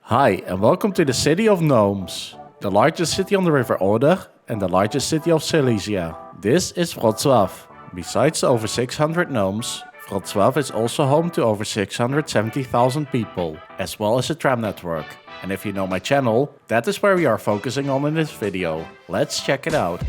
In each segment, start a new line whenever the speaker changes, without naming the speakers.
Hi, and welcome to the city of Gnomes, the largest city on the river Oder and the largest city of Silesia. This is Wrocław. Besides the over 600 gnomes, Wrocław is also home to over 670,000 people, as well as a tram network. And if you know my channel, that is where we are focusing on in this video. Let's check it out.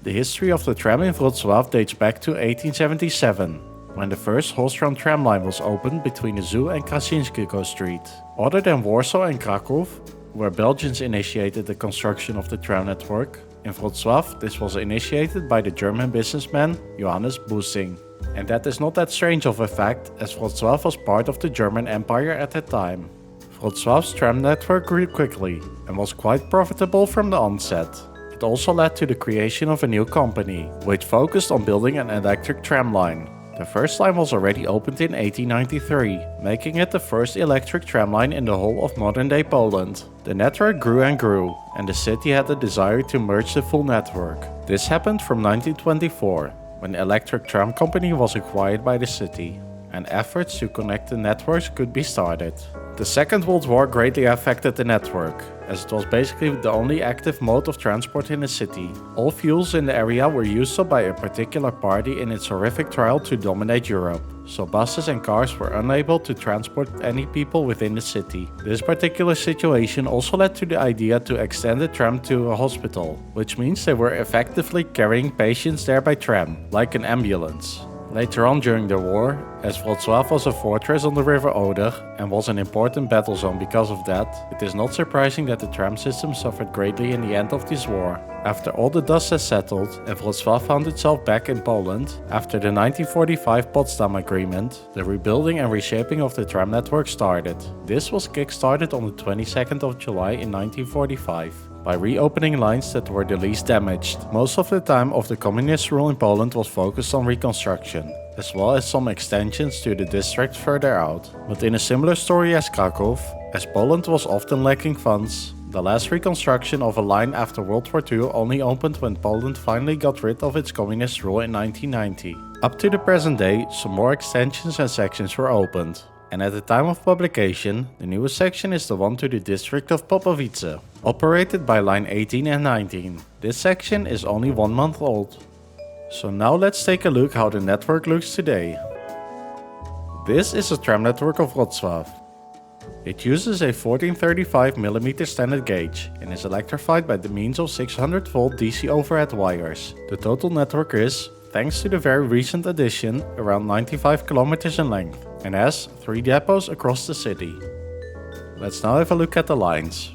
The history of the tram in Wrocław dates back to 1877, when the first horse-drawn tram line was opened between the Zoo and Krasinskiego Street. Other than Warsaw and Kraków, where Belgians initiated the construction of the tram network, in Wrocław this was initiated by the German businessman Johannes Bussing. And that is not that strange of a fact, as Wrocław was part of the German Empire at that time. Wrocław's tram network grew quickly and was quite profitable from the onset. It also led to the creation of a new company, which focused on building an electric tram line. The first line was already opened in 1893, making it the first electric tram line in the whole of modern-day Poland. The network grew and grew, and the city had the desire to merge the full network. This happened from 1924, when the electric tram company was acquired by the city, and efforts to connect the networks could be started. The Second World War greatly affected the network, as it was basically the only active mode of transport in the city. All fuels in the area were used up by a particular party in its horrific trial to dominate Europe, so buses and cars were unable to transport any people within the city. This particular situation also led to the idea to extend the tram to a hospital, which means they were effectively carrying patients there by tram, like an ambulance. Later on during the war, as Wrocław was a fortress on the river Oder and was an important battle zone because of that, it is not surprising that the tram system suffered greatly in the end of this war. After all the dust has settled and Wrocław found itself back in Poland, after the 1945 Potsdam Agreement, the rebuilding and reshaping of the tram network started. This was kick-started on the 22nd of July in 1945. By reopening lines that were the least damaged. Most of the time of the communist rule in Poland was focused on reconstruction, as well as some extensions to the districts further out. But in a similar story as Kraków, as Poland was often lacking funds, the last reconstruction of a line after World War II only opened when Poland finally got rid of its communist rule in 1990. Up to the present day, some more extensions and sections were opened. And at the time of publication, the newest section is the one to the district of Popovice, operated by line 18 and 19. This section is only 1 month old. So now let's take a look how the network looks today. This is a tram network of Wrocław. It uses a 1435mm standard gauge and is electrified by the means of 600-volt DC overhead wires. The total network is, thanks to the very recent addition, around 95 kilometers in length and has 3 depots across the city. Let's now have a look at the lines.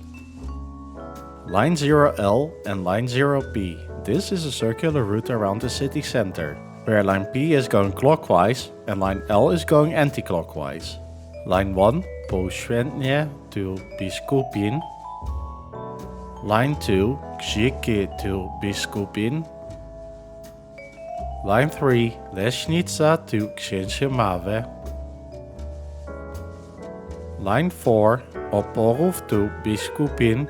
Line 0L and Line 0P. This is a circular route around the city center, where Line P is going clockwise and Line L is going anti-clockwise. Line 1, Poświętnie to Biskupin. Line 2, Krzyki to Biskupin. Line 3, Leśnica to Księżymawe. Line 4, Oporów to Biskupin.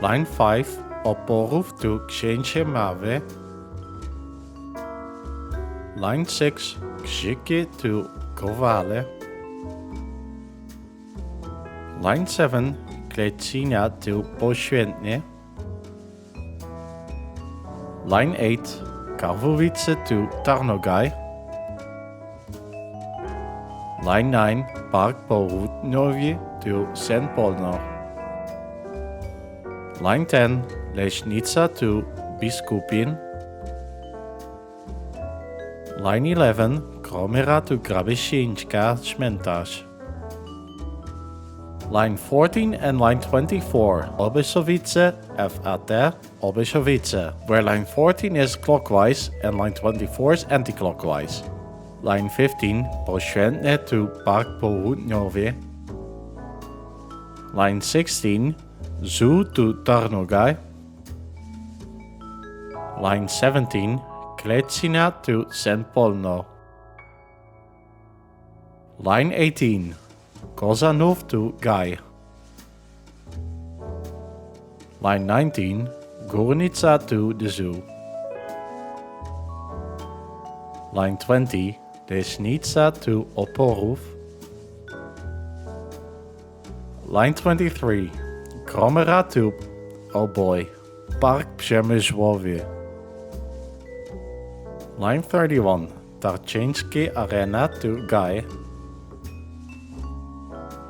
Line 5, Oporów to Księżymawe. Line 6, Krzyki to Kowale. Line 7, Klecina to Poświętnie. Line 8, Karłowice to Tarnogaj. Line 9, Park Południowy to Sępolno. Line 10, Leśnica to Biskupin. Line 11, Kromera to Grabiesinska Cmentarz. Line 14 and line 24, Obyszowice, FAT, Obyszowice, where line 14 is clockwise and line 24 is anti-clockwise. Line 15, Poświętne to Park Południowy. Line 16, Zoo to Tarnogaj. Line 17, Klecina to Sępolno. Line 18, Kozanów to Gaj. Line 19, Górnica to the Zoo. Line 20, Deśnica to Oporów. Line 23, Kromera to Oboj, Park Przemysłowy. Line 31, Tarczyńskie Arena to Gaj.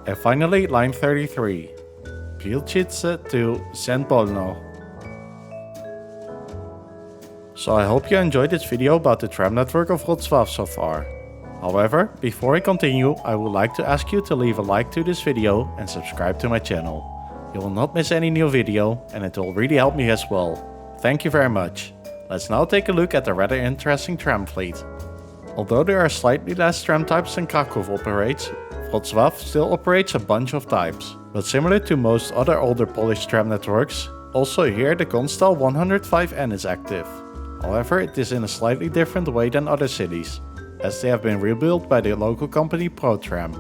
And finally, line 33, Pielčice to Sępolno. So I hope you enjoyed this video about the tram network of Wrocław so far. However, before I continue, I would like to ask you to leave a like to this video and subscribe to my channel. You will not miss any new video and it will really help me as well. Thank you very much. Let's now take a look at the rather interesting tram fleet. Although there are slightly less tram types than Kraków operates, Wrocław still operates a bunch of types. But similar to most other older Polish tram networks, also here the Konstal 105N is active. However, it is in a slightly different way than other cities, as they have been rebuilt by the local company ProTram.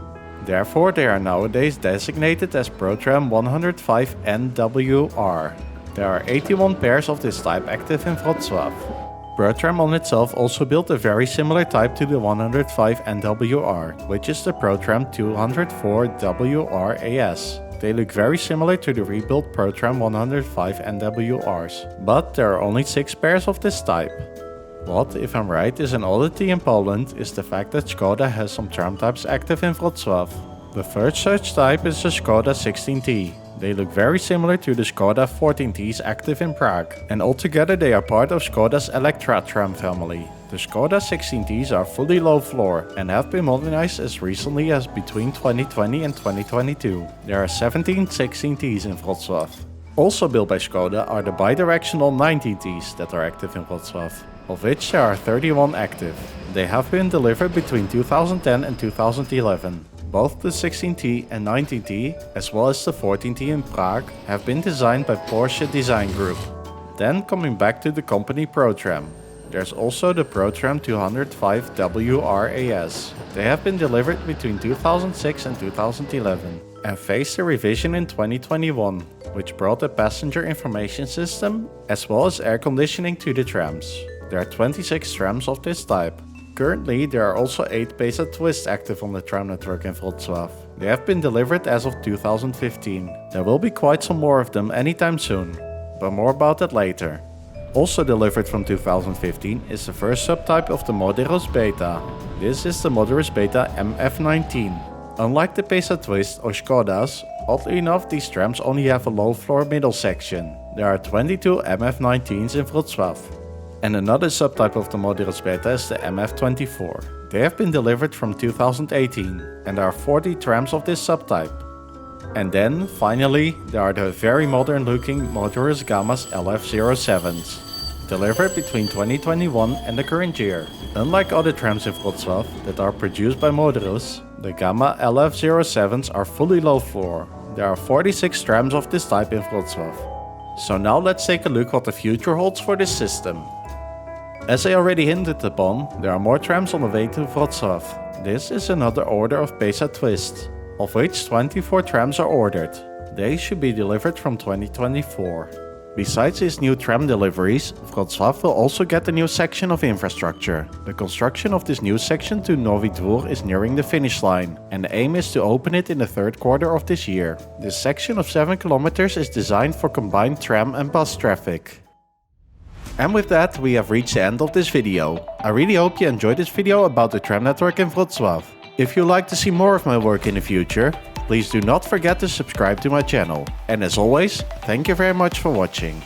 Therefore, they are nowadays designated as ProTram 105NWR. There are 81 pairs of this type active in Wrocław. ProTram on itself also built a very similar type to the 105NWR, which is the ProTram 204WRAS. They look very similar to the rebuilt ProTram 105NWRs, but there are only 6 pairs of this type. What, if I'm right, is an oddity in Poland is the fact that Škoda has some tram types active in Wrocław. The first such type is the Škoda 16T. They look very similar to the Škoda 14Ts active in Prague, and altogether they are part of Škoda's Electra tram family. The Škoda 16Ts are fully low floor and have been modernized as recently as between 2020 and 2022. There are 17 16Ts in Wrocław. Also built by Škoda are the bidirectional 19Ts that are active in Wrocław, of which there are 31 active. They have been delivered between 2010 and 2011. Both the 16T and 19T, as well as the 14T in Prague, have been designed by Porsche Design Group. Then coming back to the company ProTram. There's also the ProTram 205WRAS. They have been delivered between 2006 and 2011 and faced a revision in 2021, which brought a passenger information system as well as air conditioning to the trams. There are 26 trams of this type. Currently, there are also 8 pesa twists active on the tram network in Wrocław. They have been delivered as of 2015. There will be quite some more of them anytime soon, but more about that later. Also delivered from 2015 is the first subtype of the Moderus Beta. This is the Moderus Beta MF19. Unlike the pesa twist or Škodas, oddly enough these trams only have a low floor middle section. There are 22 MF19s in Wrocław. And another subtype of the Moderus Beta is the MF24. They have been delivered from 2018 and there are 40 trams of this subtype. And then, finally, there are the very modern looking Moderus Gammas LF07s, delivered between 2021 and the current year. Unlike other trams in Wrocław that are produced by Moderus, the Gamma LF07s are fully low floor. There are 46 trams of this type in Wrocław. So now let's take a look what the future holds for this system. As I already hinted upon, there are more trams on the way to Wrocław. This is another order of pesa twists, of which 24 trams are ordered. They should be delivered from 2024. Besides these new tram deliveries, Wrocław will also get a new section of infrastructure. The construction of this new section to Nowy Dwór is nearing the finish line, and the aim is to open it in the third quarter of this year. This section of 7 kilometers is designed for combined tram and bus traffic. And with that, we have reached the end of this video. I really hope you enjoyed this video about the tram network in Wrocław. If you'd like to see more of my work in the future, please do not forget to subscribe to my channel. And as always, thank you very much for watching.